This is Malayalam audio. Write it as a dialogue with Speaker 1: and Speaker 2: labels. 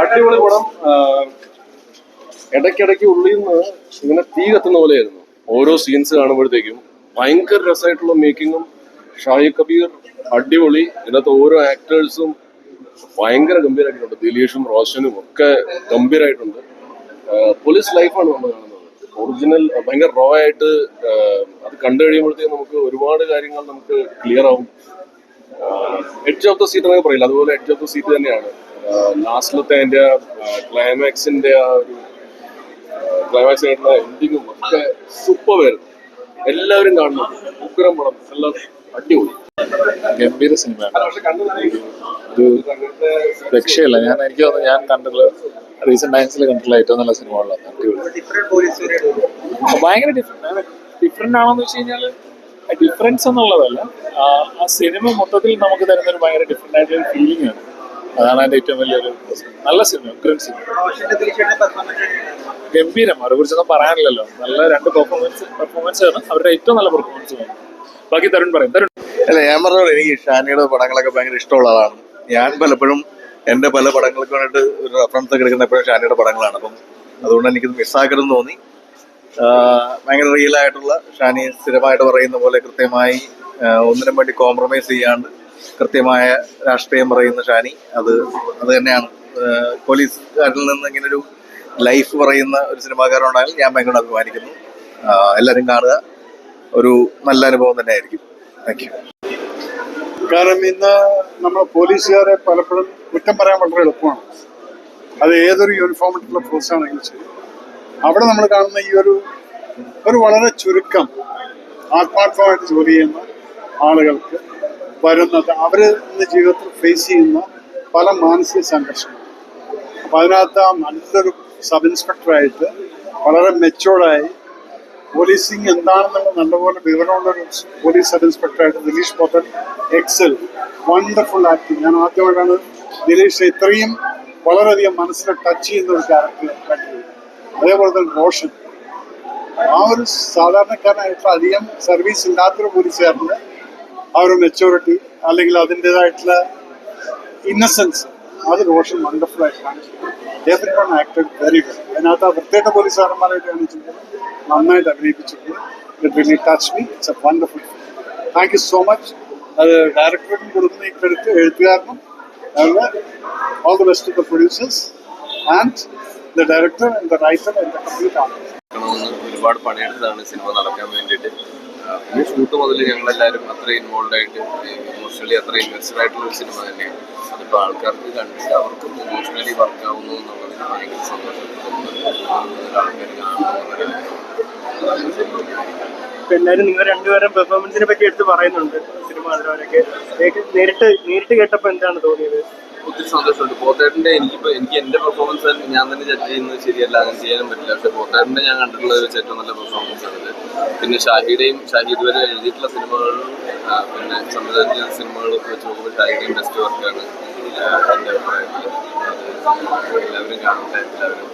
Speaker 1: അടിപൊളി പടം. ഇടയ്ക്കിടയ്ക്ക് ഉള്ളിൽ നിന്ന് ഇങ്ങനെ തീ കത്തുന്ന പോലെയായിരുന്നു ഓരോ സീൻസ് കാണുമ്പോഴത്തേക്കും. ഭയങ്കര രസമായിട്ടുള്ള മേക്കിങ്ങും. ഷാഹിദ് കബീർ അടിപൊളി. ഇതിനകത്ത് ഓരോ ആക്ടേഴ്സും ഭയങ്കര ഗംഭീരമായിട്ടുണ്ട്. ദിലീഷും റോഷനും ഒക്കെ ഗംഭീരമായിട്ടുണ്ട്. പോലീസ് ലൈഫാണ് നമ്മൾ കാണുന്നത്. ഒറിജിനൽ ഭയങ്കര റോ ആയിട്ട് അത് കണ്ടു കഴിയുമ്പോഴത്തേക്കും നമുക്ക് ഒരുപാട് കാര്യങ്ങൾ നമുക്ക് ക്ലിയർ ആവും. എഡ്ജ് ഓഫ് ദ സീറ്റ് എന്നൊക്കെ പറയില്ല, അതുപോലെ എഡ്ജ് ഓഫ് ദ സീറ്റ് തന്നെയാണ്. ലാസ്റ്റിലത്തെ അതിന്റെ ക്ലൈമാക്സിന്റെ ആ ഒരു ക്ലൈമാക്സ് ആയിട്ടുള്ള എൻഡിങ്ങും ഒക്കെ സൂപ്പറായിരുന്നു. എല്ലാവരും കാണുന്നുണ്ട്. ഉഗ്രം പടം, എല്ലാം അടിപൊളി
Speaker 2: ഗംഭീര സിനിമയാണ്. ഒരു രക്ഷയില്ല. എനിക്ക് തോന്നുന്നു ഞാൻ കണ്ടുള്ള റീസെന്റ് ടൈംസിൽ കണ്ടിട്ടുള്ള ഏറ്റവും നല്ല സിനിമകളിലാണ്. ഭയങ്കര ഡിഫറെന്റ് ആണോന്ന് വെച്ച് കഴിഞ്ഞാൽ ഡിഫറൻസ് എന്നുള്ളതല്ല, ആ സിനിമ മൊത്തത്തിൽ നമുക്ക് തരുന്ന ഒരു ഭയങ്കര ഡിഫറെന്റ് ആയിട്ടുള്ള ഫീലിംഗ് ആണ്. അതാണ് അതിന്റെ ഏറ്റവും വലിയൊരു നല്ല സിനിമ. ഉഗ്രൻ സിനിമ, ഗംഭീരം. അവരെ കുറിച്ചൊന്നും പറയാനില്ലല്ലോ. നല്ല രണ്ട് പെർഫോമൻസ് ആണ് അവരുടെ ഏറ്റവും നല്ല പെർഫോമൻസ്. ബാക്കി തരുൺ പറയും. തരുൺ
Speaker 3: അല്ല, ഞാൻ പറഞ്ഞത് എനിക്ക് ഷാനിയുടെ പടങ്ങളൊക്കെ ഭയങ്കര ഇഷ്ടമുള്ള ആളാണ്. ഞാൻ പലപ്പോഴും എൻ്റെ പല പടങ്ങൾക്ക് വേണ്ടിയിട്ട് ഒരു റെഫറൻസ് ഒക്കെ എടുക്കുന്ന എപ്പോഴും ഷാനിയുടെ പടങ്ങളാണ്. അപ്പം അതുകൊണ്ട് എനിക്കിത് മിസ്സാക്കരുതെന്ന് തോന്നി. ഭയങ്കര റിയൽ ആയിട്ടുള്ള ഷാനി സ്ഥിരമായിട്ട് പറയുന്ന പോലെ കൃത്യമായി ഒന്നിനും വേണ്ടി കോംപ്രമൈസ് ചെയ്യാണ്ട് കൃത്യമായ രാഷ്ട്രീയം പറയുന്ന ഷാനി. അത് തന്നെയാണ് പോലീസുകാരിൽ നിന്ന് ഇങ്ങനൊരു ലൈഫ് പറയുന്ന ഒരു സിനിമാക്കാരുണ്ടായാലും ഞാൻ ഭയങ്കര അഭിമാനിക്കുന്നു. എല്ലാവരും കാണുക. ഒരു നല്ല അനുഭവം തന്നെ ആയിരിക്കും. Thank you.
Speaker 4: കാരണം ഇന്ന് നമ്മൾ പോലീസുകാരെ പലപ്പോഴും കുറ്റം പറയാൻ വളരെ എളുപ്പമാണ്. അത് ഏതൊരു യൂണിഫോമിലുള്ള ഫോഴ്സാണെങ്കിലും ശരി. അവിടെ നമ്മൾ കാണുന്ന ഈ ഒരു വളരെ ചുരുക്കം ആത്മാർത്ഥമായിട്ട് ജോലി ചെയ്യുന്ന ആളുകൾക്ക് വരുന്നത് അവർ ഇന്ന് ജീവിതത്തിൽ ഫേസ് ചെയ്യുന്ന പല മാനസിക സംഘർഷങ്ങൾ. അപ്പം അതിനകത്ത് നല്ലൊരു സബ് ഇൻസ്പെക്ടറായിട്ട് വളരെ മെച്ചോർഡായി പോലീസിങ് എന്താണെന്നുള്ള നല്ലപോലെ വിവരമുള്ളൊരു പോലീസ് സബ് ഇൻസ്പെക്ടറായിട്ട് Dileesh Pothan excel. Wonderful acting. ഞാൻ ആദ്യമായിട്ടാണ് ദിലീഷ് ഇത്രയും വളരെയധികം മനസ്സിനെ ടച്ച് ചെയ്യുന്ന ഒരു ക്യാരക്ടർ കണ്ടത്. അതേപോലെ തന്നെ റോഷൻ, ആ ഒരു സാധാരണക്കാരനായിട്ടുള്ള അധികം സർവീസ് ഇല്ലാത്തൊരു പോലീസുകാരൻ്റെ ആ ഒരു മെച്ചൂരിറ്റി അല്ലെങ്കിൽ അതിൻ്റെതായിട്ടുള്ള ഇന്നസെൻസ്, അത് റോഷൻ വണ്ടർഫുൾ ആയിട്ട് കാണിച്ചു. Everyone acted very well. അതിനകത്ത് ആ വൃത്തിയായിട്ട പോലീസുകാരന്മാരായിട്ട് കാണിച്ചിട്ടുണ്ട്, നന്നായിട്ട് അഭിനയിപ്പിച്ചിട്ടുണ്ട്. It really touch me. It's a wonderful. Thank you so much. അത് ഡയറക്ടറിനും കൊടുക്കുന്ന ഈ ക്രെഡിറ്റ് എഴുത്തുകാരനും all the best to the producers and the director and the writer and the complete artist.
Speaker 1: ഒരുപാട് പണിയെടുത്തതാണ് സിനിമ നടക്കാൻ വേണ്ടിയിട്ട്. പിന്നെ ഷൂട്ട് മുതൽ ഞങ്ങളെല്ലാവരും അത്രയും ഇൻവോൾവ് ആയിട്ട് ഇമോഷണലി അത്ര ഇൻവെസ്റ്റഡ് ആയിട്ടുള്ള ഒരു സിനിമ തന്നെയാണ്. അതിപ്പോൾ ആൾക്കാർക്ക് കണ്ടിട്ട് അവർക്കും ഇമോഷണലി വർക്ക് ആവുന്നു എന്നുള്ളതിന് ഭയങ്കര സന്തോഷം. ആൾക്കാർ കാണുന്നു.
Speaker 5: എല്ലാവരും നിങ്ങൾ രണ്ടുപേരും പെർഫോമൻസിനെ പറ്റി എടുത്ത് പറയുന്നുണ്ട്. സിനിമ കണ്ടവരൊക്കെ നേരിട്ട് കേട്ടപ്പോൾ എന്താണ് തോന്നിയത്?
Speaker 1: ഒത്തിരി സന്തോഷമുണ്ട്. പോത്തേട്ടൻ്റെ എനിക്ക് എൻ്റെ പെർഫോമൻസ് ഞാൻ തന്നെ ജഡ്ജ് ചെയ്യുന്നത് ശരിയല്ല, അങ്ങനെ ചെയ്യാനും പറ്റില്ല. പക്ഷെ പോത്തേട്ടൻ്റെ ഞാൻ കണ്ടിട്ടുള്ളത് വെച്ച് ഏറ്റവും നല്ല പെർഫോമൻസ് ആണിത്. പിന്നെ ഷാഹിദ് വരെ എഴുതിയിട്ടുള്ള സിനിമകളും പിന്നെ സംവിധാനം ചെയ്ത സിനിമകളൊക്കെ വെച്ച് നോക്കുമ്പോൾ ഷാഹിദയും ബെസ്റ്റ് വർക്കാണ് എൻ്റെ അഭിപ്രായത്തിൽ. എല്ലാവരും കാണട്ടെ, എല്ലാവരും